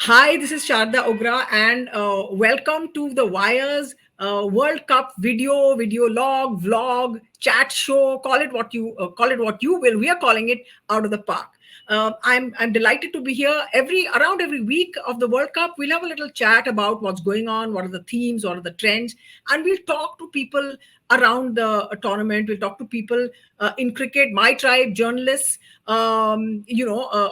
Hi, this is Sharda Ugra, and welcome to the Wires World Cup video log, vlog, chat show. Call it what you will. We are calling it Out of the Park. I'm delighted to be here. Every week of the World Cup, we'll have a little chat about what's going on, what are the themes, what are the trends, and we'll talk to people around the tournament. We'll talk to people in cricket, my tribe, journalists,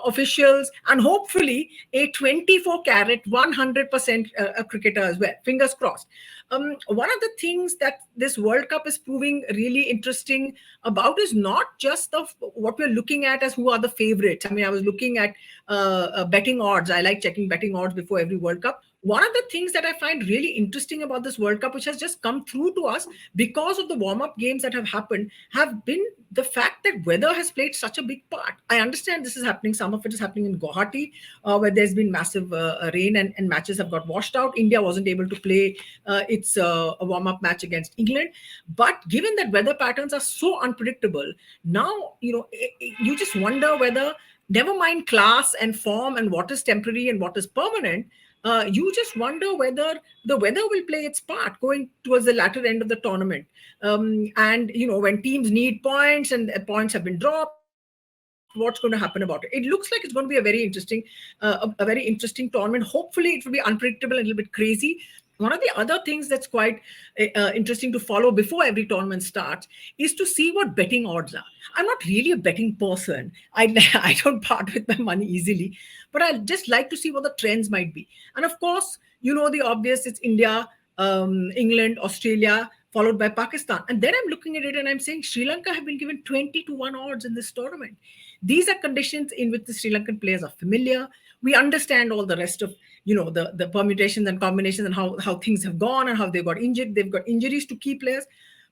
officials, and hopefully a 24 carat 100% a cricketer as well. Fingers crossed. One of the things that this World Cup is proving really interesting about is not just what we're looking at as who are the favorites. I mean, I was looking at betting odds. I like checking betting odds before every World Cup. One of the things that I find really interesting about this World Cup, which has just come through to us because of the warm-up games that have happened, have been the fact that weather has played such a big part. I understand this is happening. Some of it is happening in Guwahati, where there's been massive rain and matches have got washed out. India wasn't able to play its a warm-up match against England. But given that weather patterns are so unpredictable, now, you just wonder whether, never mind class and form and what is temporary and what is permanent, you just wonder whether the weather will play its part going towards the latter end of the tournament. And when teams need points and points have been dropped, what's going to happen about it? It looks like it's going to be a very interesting tournament. Hopefully, it will be unpredictable and a little bit crazy. One of the other things that's quite interesting to follow before every tournament starts is to see what betting odds are. I'm not really a betting person. I don't part with my money easily, but I just like to see what the trends might be. And of course, the obvious, it's India, England, Australia, followed by Pakistan. And then I'm looking at it and I'm saying Sri Lanka have been given 20 to 1 odds in this tournament. These are conditions in which the Sri Lankan players are familiar. We understand all the rest of the permutations and combinations and how things have gone and how they got injured. They've got injuries to key players.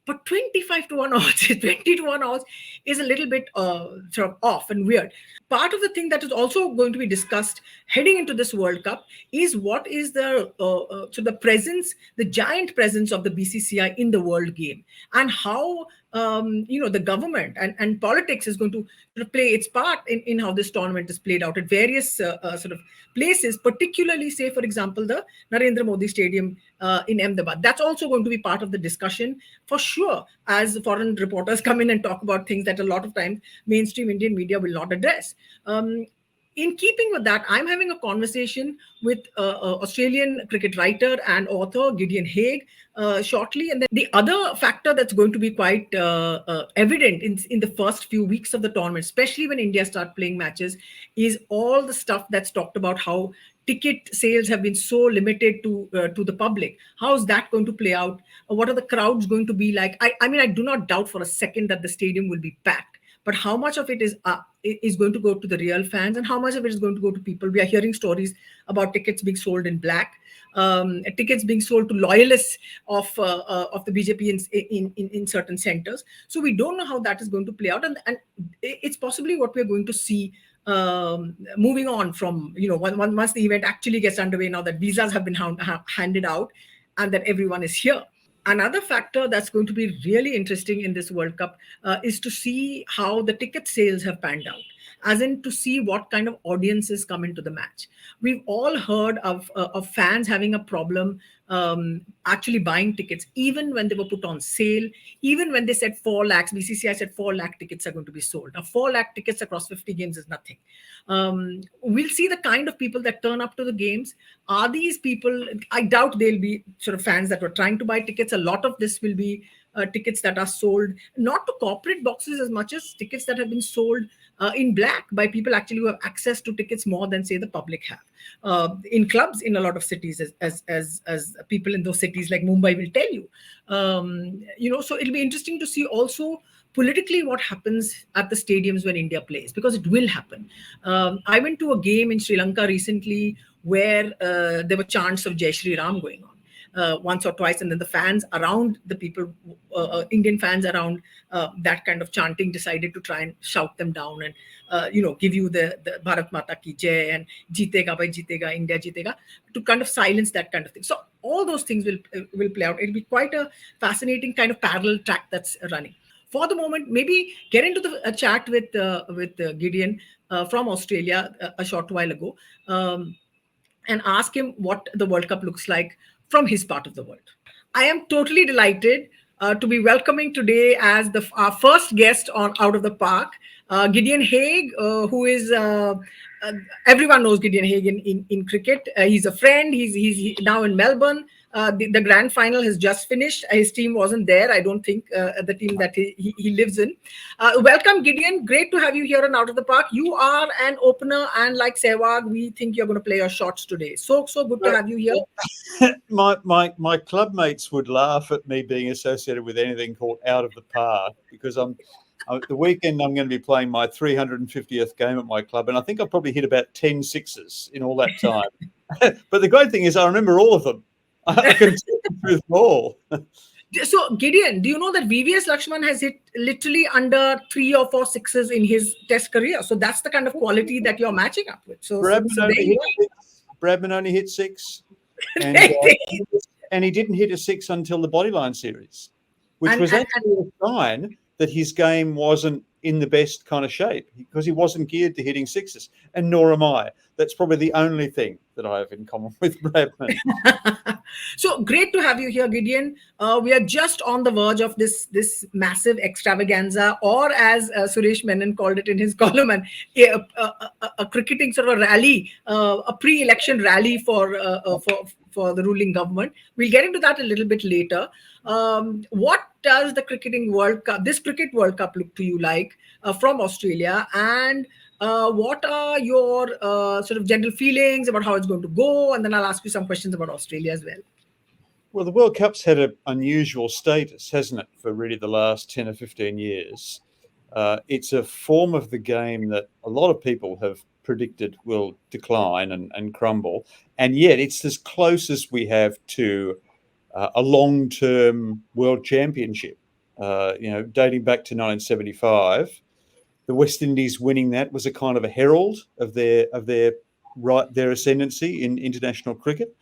But 25 to 1 odds, 20 to 1 odds is a little bit sort of off and weird. Part of the thing that is also going to be discussed heading into this World Cup is what is the giant presence of the BCCI in the world game, and how the government and politics is going to sort of play its part in how this tournament is played out at various sort of places, particularly, say, for example, the Narendra Modi Stadium in Ahmedabad. That's also going to be part of the discussion for sure, as foreign reporters come in and talk about things that a lot of times mainstream Indian media will not address. In keeping with that, I'm having a conversation with Australian cricket writer and author Gideon Haigh shortly. And then the other factor that's going to be quite evident in the first few weeks of the tournament, especially when India start playing matches, is all the stuff that's talked about how ticket sales have been so limited to the public. How is that going to play out? What are the crowds going to be like? I mean, I do not doubt for a second that the stadium will be packed. But how much of it is going to go to the real fans, and how much of it is going to go to people? We are hearing stories about tickets being sold in black, tickets being sold to loyalists of the BJP in certain centers. So we don't know how that is going to play out, and it's possibly what we're going to see moving on from once the event actually gets underway. Now that visas have been handed out, and that everyone is here. Another factor that's going to be really interesting in this World Cup is to see how the ticket sales have panned out, as in to see what kind of audiences come into the match. We've all heard of fans having a problem actually buying tickets, even when they were put on sale, even when they said 4 lakhs, BCCI said 4 lakh tickets are going to be sold. Now, 4 lakh tickets across 50 games is nothing. We'll see the kind of people that turn up to the games. Are these people, I doubt they'll be sort of fans that were trying to buy tickets. A lot of this will be tickets that are sold, not to corporate boxes as much as tickets that have been sold in black by people actually who have access to tickets more than, say, the public have. In clubs in a lot of cities, as people in those cities like Mumbai will tell you. So it'll be interesting to see also politically what happens at the stadiums when India plays, because it will happen. I went to a game in Sri Lanka recently where there were chants of Jai Shri Ram going on. Once or twice, and then the fans around the people, Indian fans around that kind of chanting, decided to try and shout them down and give you the Bharat Mata ki Jai and Jeetega bhai Jeetega, India Jeetega, to kind of silence that kind of thing. So all those things will play out. It'll be quite a fascinating kind of parallel track that's running. For the moment, maybe get into the chat with Gideon from Australia a short while ago. and ask him what the World Cup looks like from his part of the world. I am totally delighted to be welcoming today as our first guest on Out of the Park, Gideon Haigh, who is uh, everyone knows Gideon Haigh in cricket. He's a friend. Now in Melbourne. The grand final has just finished. His team wasn't there. I don't think the team that he lives in. Welcome, Gideon. Great to have you here on Out of the Park. You are an opener, and like Sehwag, we think you're going to play your shots today. So good to have you here. My club mates would laugh at me being associated with anything called Out of the Park, because the weekend I'm going to be playing my 350th game at my club, and I think I've probably hit about 10 sixes in all that time. But the great thing is I remember all of them. I can talk them through them all. So, Gideon, do you know that VVS Lakshman has hit literally under 3 or 4 sixes in his test career? So that's the kind of quality that you're matching up with. So there you go. Bradman only hit 6, and he didn't hit a 6 until the Bodyline series, which was actually a sign that his game wasn't in the best kind of shape, because he wasn't geared to hitting 6s, and nor am I. That's probably the only thing that I have in common with Bradman. So great to have you here, Gideon. We are just on the verge of this massive extravaganza, or as Suresh Menon called it in his column, and a cricketing sort of a rally, a pre-election rally for the ruling government. We'll get into that a little bit later. What does the cricketing World Cup, this cricket World Cup, look to you like from Australia? And what are your sort of general feelings about how it's going to go? And then I'll ask you some questions about Australia as well. Well, the World Cup's had an unusual status, hasn't it, for really the last 10 or 15 years. It's a form of the game that a lot of people have predicted will decline and crumble. And yet it's as close as we have to a long-term world championship, dating back to 1975. The West Indies winning that was a kind of a herald of their ascendancy in international cricket.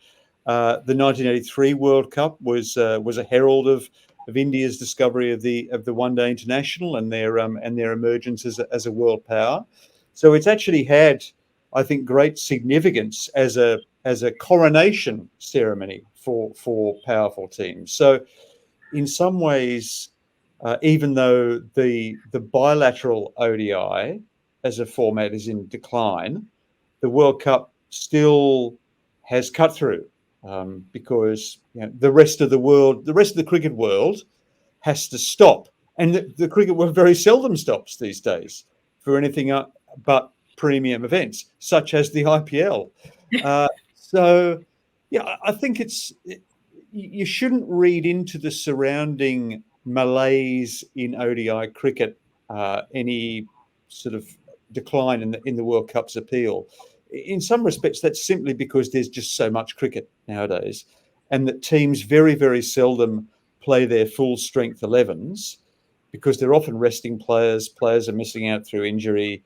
The 1983 World Cup was a herald of India's discovery of the one-day international and their emergence as a world power. So it's actually had, I think, great significance as a coronation ceremony for powerful teams. So in some ways, even though the bilateral ODI as a format is in decline, the World Cup still has cut through, because the rest of the cricket world has to stop, and the cricket world very seldom stops these days for anything but premium events such as the IPL. So, I think you shouldn't read into the surrounding malaise in ODI cricket any sort of decline in the World Cup's appeal. In some respects, that's simply because there's just so much cricket nowadays, and that teams very, very seldom play their full strength 11s, because they're often resting players. Players are missing out through injury.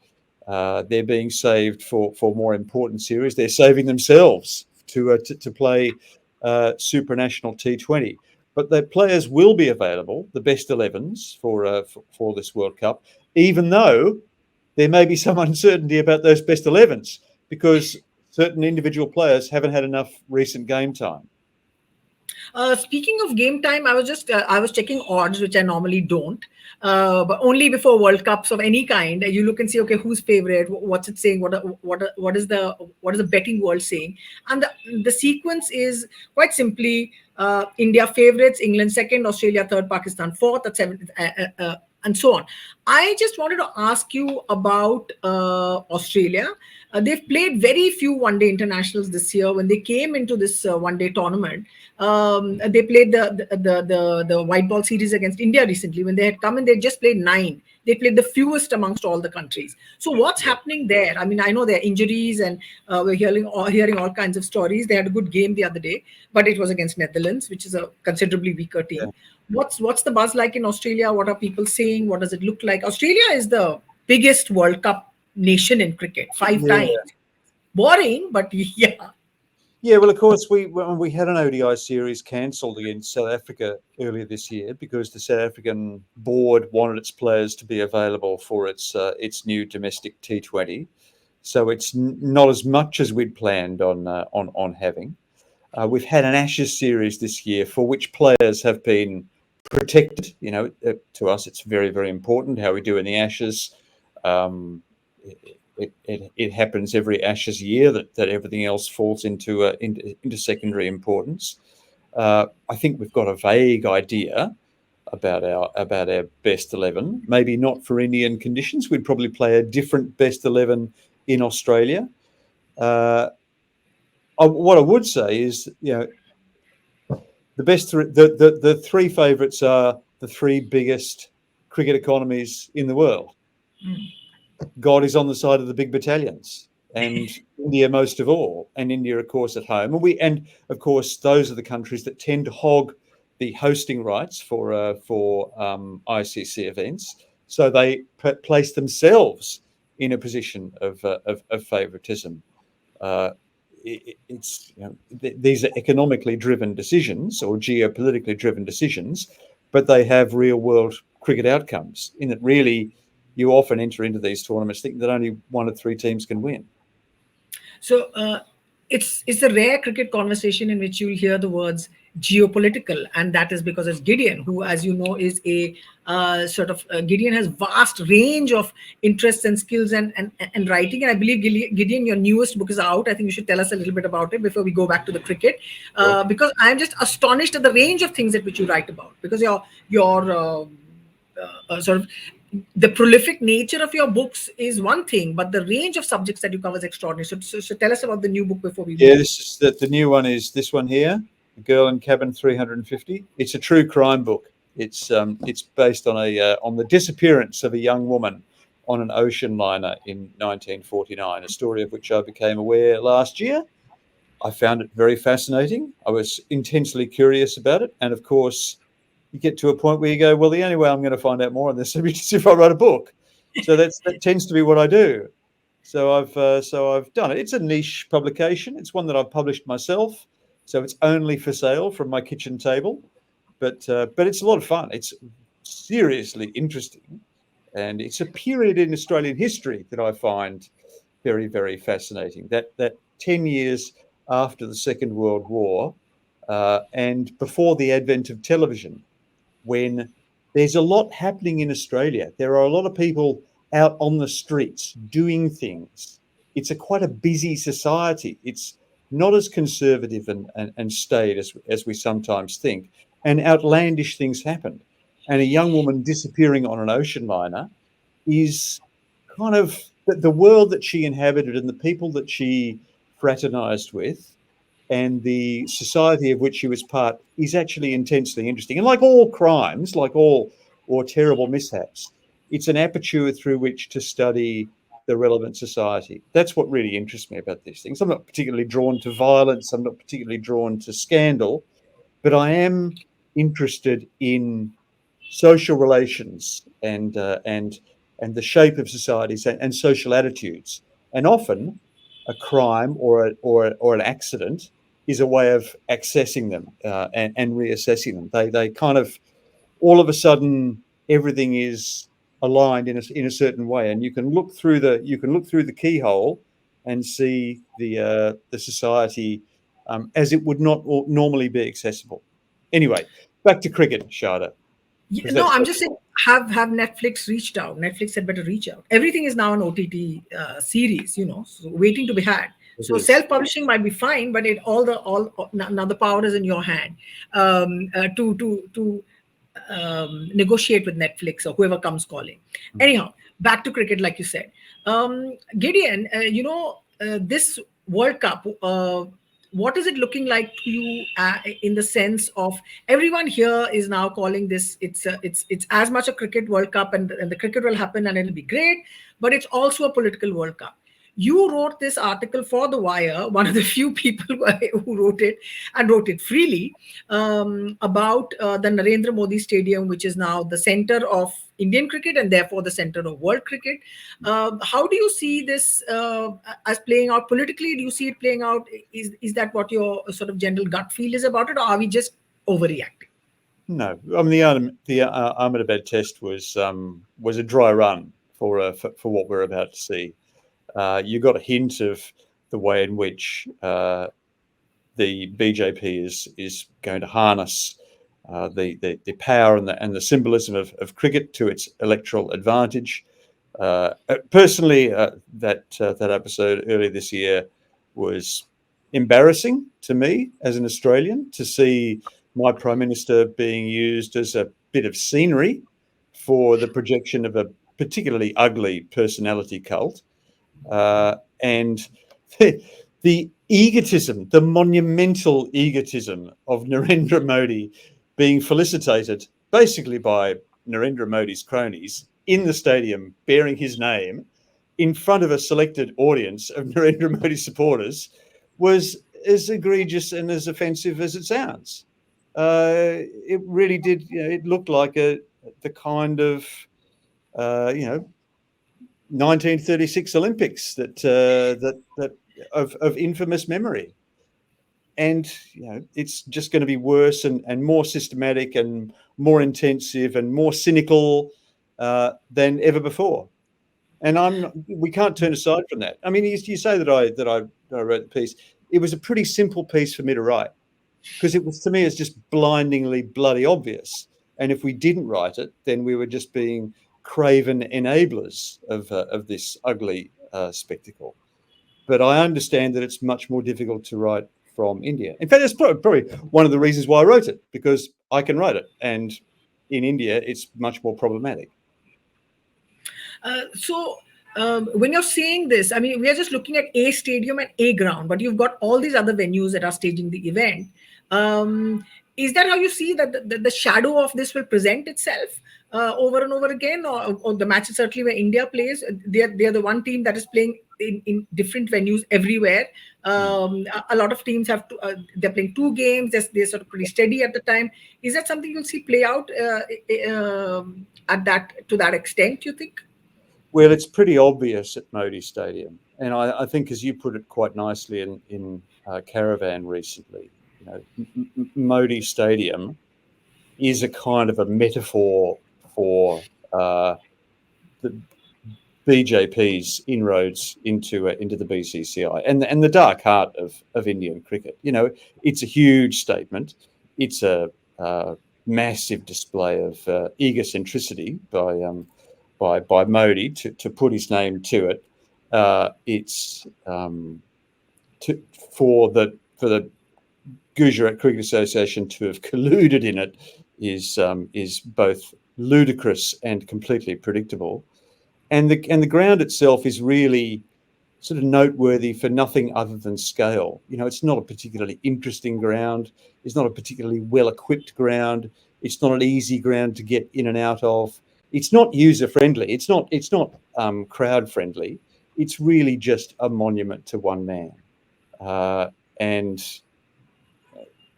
They're being saved for more important series. They're saving themselves to play supranational T20. But the players will be available, the best 11s for this World Cup, even though there may be some uncertainty about those best 11s, because certain individual players haven't had enough recent game time. Speaking of game time, I was checking odds, which I normally don't, but only before World Cups of any kind. You look and see, okay, who's favorite? What's it saying? What is the betting world saying? And the sequence is quite simply India favorites, England second, Australia third, Pakistan fourth, at seventh, and so on. I just wanted to ask you about Australia. They've played very few one-day internationals this year. When they came into this one-day tournament, they played the white ball series against India recently. When they had come in, they just played 9. They played the fewest amongst all the countries. So what's happening there? I mean, I know there are injuries, and we're hearing all kinds of stories. They had a good game the other day, but it was against Netherlands, which is a considerably weaker team. Yeah. What's the buzz like in Australia? What are people saying? What does it look like? Australia is the biggest World Cup nation in cricket, 5 times. Boring, but yeah. Yeah, well, of course, we had an ODI series cancelled against South Africa earlier this year because the South African board wanted its players to be available for its new domestic T20. so it's not as much as we'd planned on having. We've had an Ashes series this year for which players have been protected. To us, it's very, very important how we do in the Ashes. It happens every Ashes year that everything else falls into secondary importance. I think we've got a vague idea about our best 11. Maybe not for Indian conditions. We'd probably play a different best 11 in Australia. What I would say is, the three favourites are the three biggest cricket economies in the world. God is on the side of the big battalions, and India most of all, and India, of course, at home. And of course, those are the countries that tend to hog the hosting rights for ICC events, so they place themselves in a position of favouritism. These are economically driven decisions or geopolitically driven decisions, but they have real world cricket outcomes in that really you often enter into these tournaments thinking that only one of three teams can win. So it's a rare cricket conversation in which you'll hear the words geopolitical, and that is because it's Gideon, who, as you know, is a Gideon has vast range of interests and skills and writing. And I believe, Gideon, your newest book is out. I think you should tell us a little bit about it before we go back to the cricket, because I'm just astonished at the range of things that which you write about. Because your the prolific nature of your books is one thing, but the range of subjects that you cover is extraordinary. So tell us about the new book before we move. This is the new one is this one here, The Girl in Cabin 350. It's a true crime book. It's based on the disappearance of a young woman on an ocean liner in 1949, a story of which I became aware last year. I found it very fascinating. I was intensely curious about it, and of course, you get to a point where you go, well, the only way I'm going to find out more on this is if I write a book. So that tends to be what I do. So I've done it. It's a niche publication. It's one that I've published myself. So it's only for sale from my kitchen table. But it's a lot of fun. It's seriously interesting. And it's a period in Australian history that I find very, very fascinating. That 10 years after the Second World War and before the advent of television, when there's a lot happening in Australia. There are a lot of people out on the streets doing things. It's quite a busy society. It's not as conservative and staid as we sometimes think. And outlandish things happen. And a young woman disappearing on an ocean liner is kind of the world that she inhabited and the people that she fraternized with and the society of which she was part is actually intensely interesting. And like all crimes, or terrible mishaps, it's an aperture through which to study the relevant society. That's what really interests me about these things. I'm not particularly drawn to violence. I'm not particularly drawn to scandal, but I am interested in social relations and the shape of societies and social attitudes. And often a crime or an accident is a way of accessing them and reassessing them. They kind of, all of a sudden, everything is aligned in a certain way, and you can look through the keyhole and see the society as it would not normally be accessible. Anyway, back to cricket, Sharda. Yeah, no, I'm just saying, have Netflix reached out? Netflix had better reach out. Everything is now an OTT series, so waiting to be had. So self-publishing might be fine, but now the power is in your hand to negotiate with Netflix or whoever comes calling. Anyhow, back to cricket, like you said, Gideon. This World Cup. What is it looking like to you in the sense of everyone here is now calling this? It's as much a cricket World Cup, and the cricket will happen and it'll be great, but it's also a political World Cup. You wrote this article for The Wire, one of the few people who wrote it and wrote it freely, about the Narendra Modi Stadium, which is now the center of Indian cricket and therefore the center of world cricket. How do you see this as playing out politically? Do you see it playing out? Is that what your sort of general gut feel is about it, or are we just overreacting? No, I mean the Ahmedabad test was a dry run for what we're about to see. You got a hint of the way in which the BJP is going to harness the power and the symbolism of cricket to its electoral advantage. Personally, that episode earlier this year was embarrassing to me as an Australian, to see my Prime Minister being used as a bit of scenery for the projection of a particularly ugly personality cult. And the egotism, the monumental egotism of Narendra Modi being felicitated basically by Narendra Modi's cronies in the stadium bearing his name in front of a selected audience of Narendra Modi supporters was as egregious and as offensive as it sounds. It really did. It looked like the kind of uh, you know 1936 Olympics that of infamous memory. And it's just going to be worse and more systematic and more intensive and more cynical than ever before. And we can't turn aside from that. I mean, you say that I wrote the piece. It was a pretty simple piece for me to write, because it was, to me, it's just blindingly bloody obvious. And if we didn't write it, then we were just being craven enablers of this ugly spectacle. But I understand that it's much more difficult to write from India. In fact, that's probably one of the reasons why I wrote it, because I can write it, and in India, it's much more problematic. When you're saying this, I mean, we are just looking at a stadium and a ground, but you've got all these other venues that are staging the event. Is that how you see that the shadow of this will present itself over and over again? Or the matches, certainly where India plays, they're the one team that is playing in different venues everywhere. A lot of teams they're playing two games. They're sort of pretty steady at the time. Is that something you'll see play out to that extent, you think? Well, it's pretty obvious at Modi Stadium, and I think, as you put it quite nicely in Caravan recently, Modi Stadium is a kind of a metaphor for the BJP's inroads into the BCCI and the dark heart of Indian cricket. It's a huge statement. It's a massive display of egocentricity by Modi to put his name to it. It's for the Gujarat Cricket Association to have colluded in it is both ludicrous and completely predictable. And the ground itself is really sort of noteworthy for nothing other than scale. It's not a particularly interesting ground. It's not a particularly well-equipped ground. It's not an easy ground to get in and out of. It's not user-friendly. It's not crowd-friendly. It's really just a monument to one man. And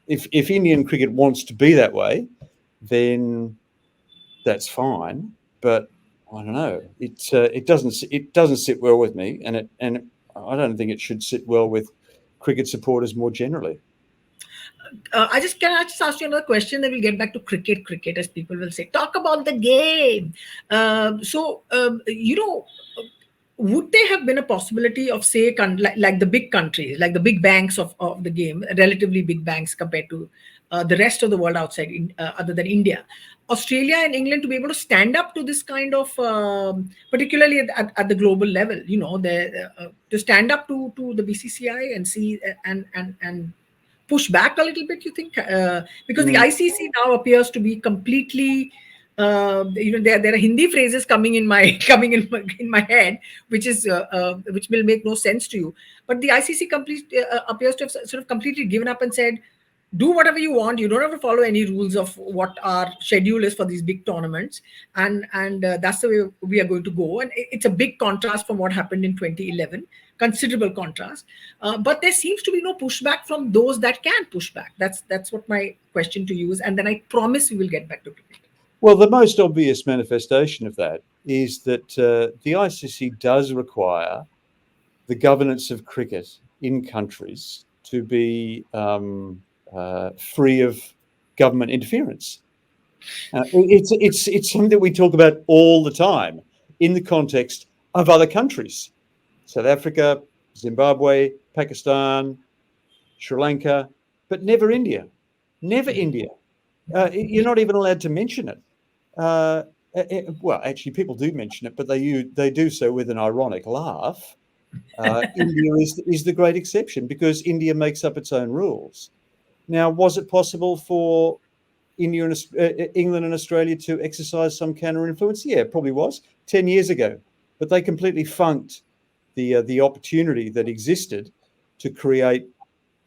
if Indian cricket wants to be that way, then that's fine. But I don't know. It doesn't sit well with me, and I don't think it should sit well with cricket supporters more generally. Can I just ask you another question? Then we'll get back to cricket, as people will say. Talk about the game. Would there have been a possibility of, say, like the big countries, like the big banks of the game, relatively big banks compared to the rest of the world outside, other than India, Australia and England, to be able to stand up to this kind of, particularly at the global level, to stand up to the BCCI and see and push back a little bit, you think? Because the ICC now appears to be completely, there are Hindi phrases coming in my head, which will make no sense to you. But the ICC appears to have sort of completely given up and said, do whatever you want. You don't have to follow any rules of what our schedule is for these big tournaments, and that's the way we are going to go. And it's a big contrast from what happened in 2011, considerable contrast. But there seems to be no pushback from those that can push back. That's what my question to you is, and then I promise we will get back to cricket. Well, the most obvious manifestation of that is that the ICC does require the governance of cricket in countries to be free of government interference. It's something that we talk about all the time in the context of other countries. South Africa, Zimbabwe, Pakistan, Sri Lanka, but never India. Never India. You're not even allowed to mention it. Well, actually, people do mention it, but they do so with an ironic laugh. India is the great exception because India makes up its own rules. Now, was it possible for India and England and Australia to exercise some counter influence? Yeah, it probably was 10 years ago, but they completely funked the opportunity that existed to create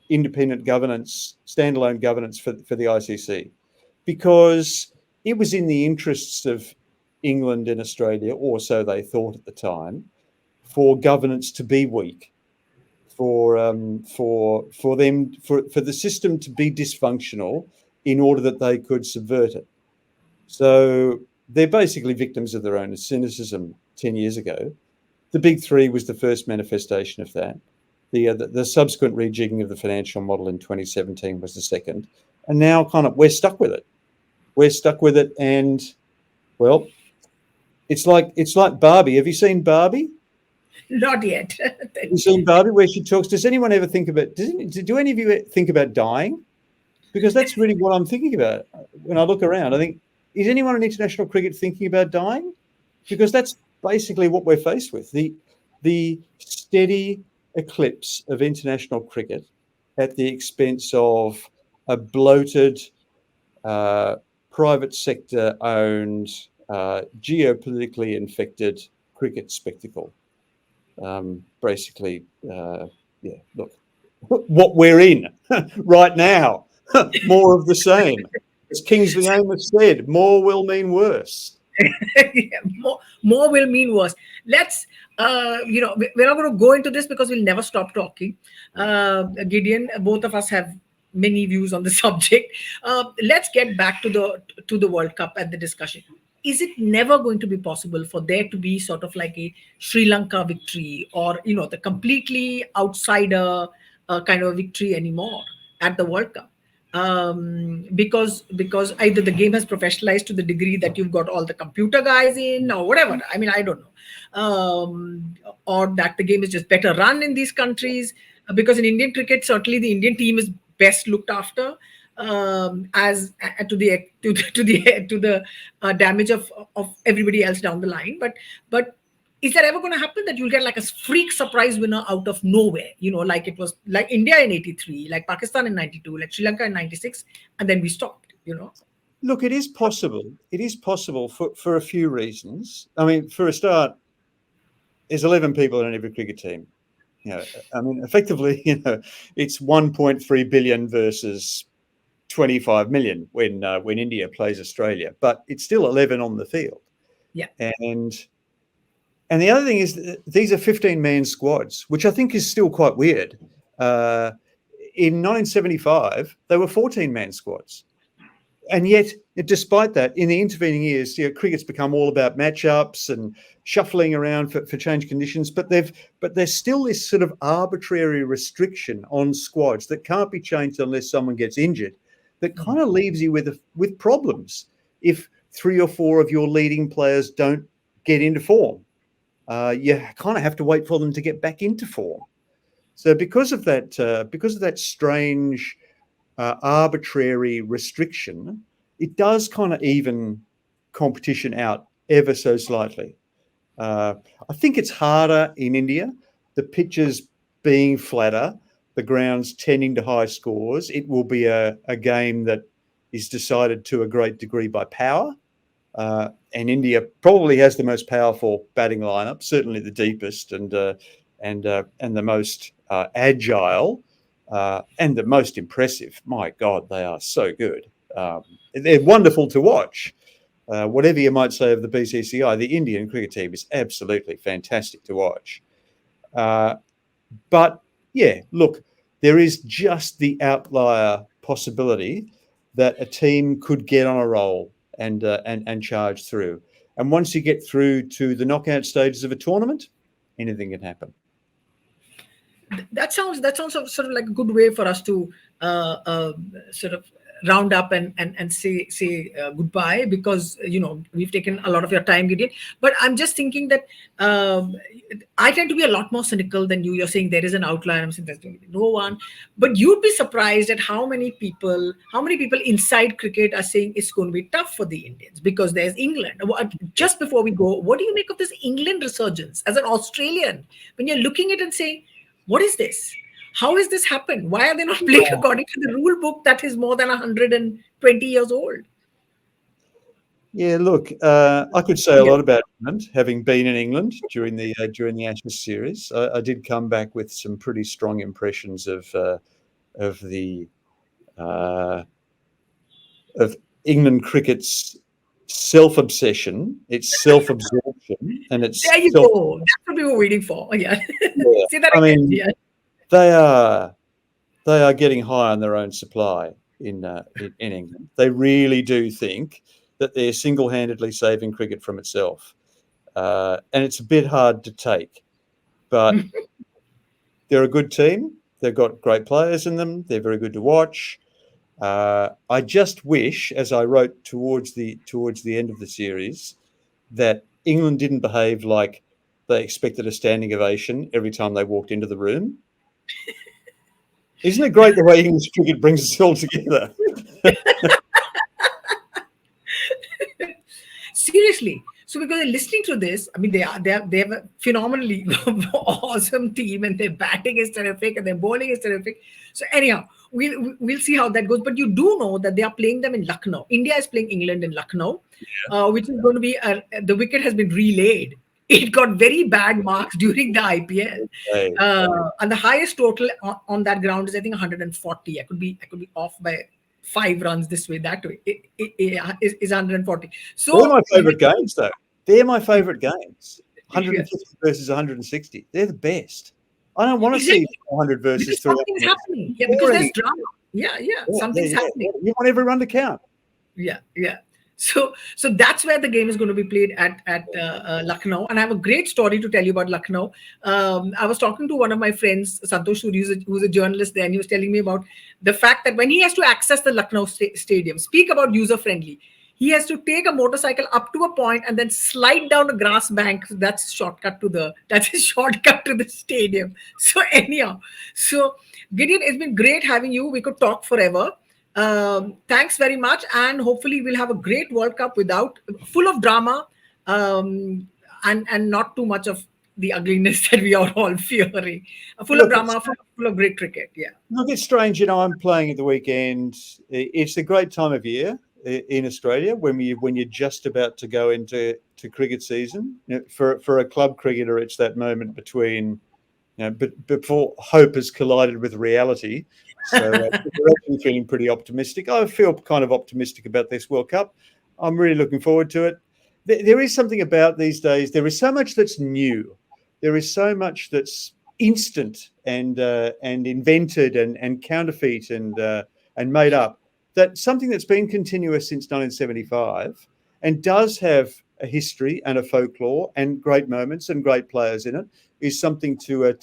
independent governance, standalone governance for the ICC, because it was in the interests of England and Australia, or so they thought at the time, for governance to be weak, for the system to be dysfunctional in order that they could subvert it. So they're basically victims of their own cynicism 10 years ago. The Big Three was the first manifestation of that. The subsequent rejigging of the financial model in 2017 was the second. And now kind of we're stuck with it. We're stuck with it. And, well, it's like Barbie. Have you seen Barbie? Not yet. Have you seen Barbie where she talks? Does anyone ever think about, do any of you think about dying? Because that's really what I'm thinking about when I look around. I think, is anyone in international cricket thinking about dying? Because that's basically what we're faced with. The steady eclipse of international cricket at the expense of a bloated, private sector owned, geopolitically infected cricket spectacle. Basically, yeah, look, what we're in right now, more of the same. As Kingsley Amis said, more will mean worse. Yeah, more will mean worse. Let's, we're not going to go into this because we'll never stop talking. Gideon, both of us have many views on the subject. Let's get back to the World Cup and the discussion. Is it never going to be possible for there to be sort of like a Sri Lanka victory, or the completely outsider kind of victory anymore at the World Cup? Because either the game has professionalized to the degree that you've got all the computer guys in, or whatever. I mean, I don't know, or that the game is just better run in these countries. Because in Indian cricket, certainly the Indian team is best looked after, as to the damage of everybody else down the line. But is that ever going to happen, that you'll get like a freak surprise winner out of nowhere, like it was like India in 83, like Pakistan in 92, like Sri Lanka in 96, and then we stopped? Look, it is possible. It is possible for a few reasons. I mean, for a start, there's 11 people in every cricket team. I mean, effectively, it's 1.3 billion versus 25 million when India plays Australia, but it's still 11 on the field. Yeah. And the other thing is that these are 15-man squads, which I think is still quite weird. In 1975, they were 14-man squads. And yet, despite that, in the intervening years, cricket's become all about matchups and shuffling around for change conditions. But there's still this sort of arbitrary restriction on squads that can't be changed unless someone gets injured. That kind of leaves you with problems if 3 or 4 of your leading players don't get into form. You kind of have to wait for them to get back into form. So because of that strange arbitrary restriction, it does kind of even competition out ever so slightly. I think it's harder in India. The pitches being flatter, the grounds tending to high scores. It will be a game that is decided to a great degree by power. And India probably has the most powerful batting lineup, certainly the deepest and the most agile. And the most impressive. My God, they are so good. They're wonderful to watch. Whatever you might say of the BCCI, the Indian cricket team is absolutely fantastic to watch. But yeah, look, there is just the outlier possibility that a team could get on a roll and charge through. And once you get through to the knockout stages of a tournament, anything can happen. That sounds sort of like a good way for us to sort of round up and say goodbye, because we've taken a lot of your time, Gideon. But I'm just thinking that um, I tend to be a lot more cynical than you. You're saying there is an outlier. I'm saying there's going to be no one. But you'd be surprised at how many people inside cricket are saying it's going to be tough for the Indians because there's England. Just before we go, what do you make of this England resurgence as an Australian? When you're looking at it and saying, what is this? How has this happened? Why are they not playing according to the rule book that is more than 120 years old? Yeah, look, I could say a Yeah. lot about England, having been in England during the Ashes series. I did come back with some pretty strong impressions of the uh, of England cricket's self-obsession, its self-absorption, and its There you self. go. That's what we were waiting for. Yeah. Yeah, Say that I again. mean, Yeah. they are they are getting high on their own supply in England. They really do think that they're single-handedly saving cricket from itself, and it's a bit hard to take. But they're a good team. They've got great players in them. They're very good to watch. I just wish, as I wrote towards the end of the series, that England didn't behave like they expected a standing ovation every time they walked into the room. Isn't it great the way English cricket brings us all together? Seriously. So because they're listening to this, I mean, they have a phenomenally awesome team, and their batting is terrific, and their bowling is terrific. So anyhow, we'll see how that goes. But you do know that they are playing them in Lucknow. India is playing England in Lucknow, which is going to be the wicket has been relayed. It got very bad marks during the IPL, Hey, and the highest total on that ground is, I think, 140. I could be off by 5 runs this way, that way. Is 140. they're So my favourite games, though. They're my favourite games. yes, 150 versus 160. They're the best. I don't want to see exactly, 400 versus because 300. something's happening. Yeah, because there's Boring. drama. Yeah, yeah, Yeah, yeah, something's yeah. happening. You want every run to count. Yeah, yeah. So that's where the game is going to be played at Lucknow, and I have a great story to tell you about Lucknow. I was talking to one of my friends, Santosh Suri, who's a journalist there, and he was telling me about the fact that when he has to access the Lucknow stadium, speak about user friendly. He has to take a motorcycle up to a point and then slide down a grass bank. So that's a shortcut to the stadium. So anyhow, so Gideon, it's been great having you. We could talk forever. Thanks very much, and hopefully we'll have a great World Cup without full of drama, and not too much of the ugliness that we are all fearing. Full of Look, it's drama, full of great cricket. Yeah. look, it's strange. I'm playing at the weekend. It's a great time of year in Australia when you're just about to go into cricket season. For a club cricketer, it's that moment between, but before hope has collided with reality. So we're actually feeling pretty optimistic. I feel kind of optimistic about this World Cup. I'm really looking forward to it. There is something about these days. There is so much that's new. There is so much that's instant and invented and counterfeit and made up. That something that's been continuous since 1975 and does have a history and a folklore and great moments and great players in it is something to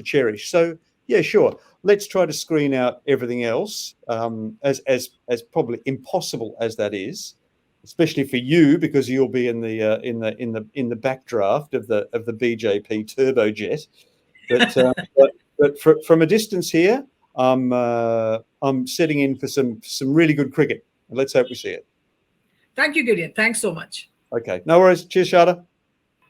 cherish. So yeah, sure. Let's try to screen out everything else, as probably impossible as that is, especially for you because you'll be in the backdraft of the BJP turbojet. But from a distance here, I'm setting in for some really good cricket. And let's hope we see it. Thank you, Gideon. Thanks so much. Okay, no worries. Cheers, Sharda.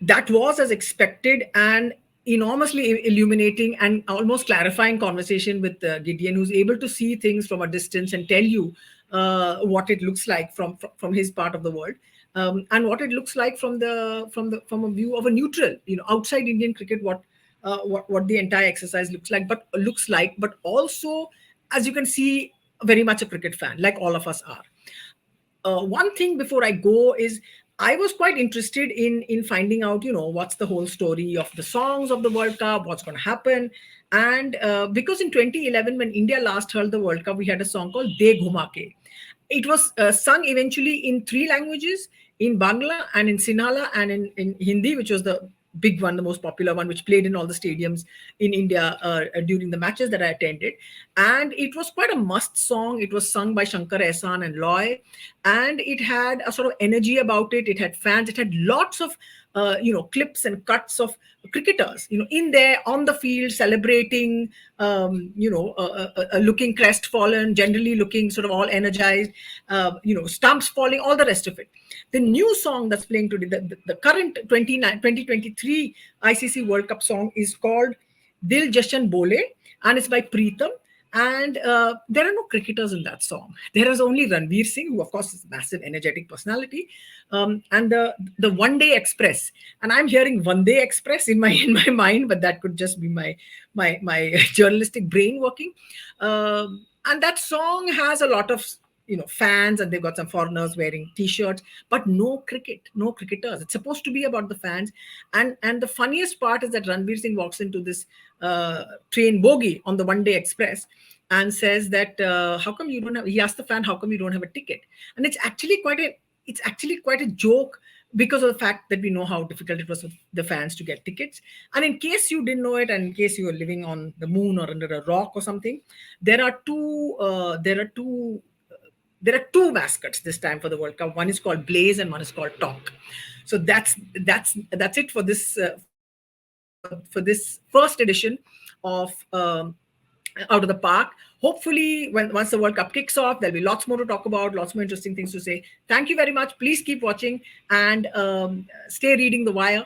That was as expected and enormously illuminating and almost clarifying conversation with Gideon, who's able to see things from a distance and tell you what it looks like from his part of the world, and what it looks like from a view of a neutral, outside Indian cricket, what the entire exercise looks like, but also, as you can see, very much a cricket fan, like all of us are. One thing before I go is I was quite interested in finding out, what's the whole story of the songs of the World Cup, what's going to happen, and because in 2011 when India last held the World Cup, we had a song called "De Ghumake." It was sung eventually in 3 languages, in Bangla and in Sinhala and in Hindi, which was the big one, the most popular one, which played in all the stadiums in India during the matches that I attended. And it was quite a must song. It was sung by Shankar Ehsan and Loy, and it had a sort of energy about it. It had fans. It had lots of clips and cuts of cricketers, in there on the field celebrating, looking crestfallen, generally looking sort of all energized, stumps falling, all the rest of it. The new song that's playing today, the current 2023 ICC World Cup song is called Dil Jashan Bole, and it's by Preetham. And there are no cricketers in that song. There is only Ranveer Singh, who of course is a massive, energetic personality, and the One Day Express. And I'm hearing One Day Express in my mind, but that could just be my journalistic brain working. And that song has a lot of fans, and they've got some foreigners wearing t-shirts, but no cricketers. It's supposed to be about the fans. And the funniest part is that Ranveer Singh walks into this train bogie on the One Day Express and says that how come you don't have, he asked the fan, how come you don't have a ticket? And it's actually quite a joke, because of the fact that we know how difficult it was for the fans to get tickets. And in case you didn't know it, and in case you were living on the moon or under a rock or something, there are two mascots this time for the World Cup. One is called Blaze and one is called Talk. So that's it for this first edition of Out of the Park. Hopefully, once the World Cup kicks off, there'll be lots more to talk about, lots more interesting things to say. Thank you very much. Please keep watching and stay reading The Wire.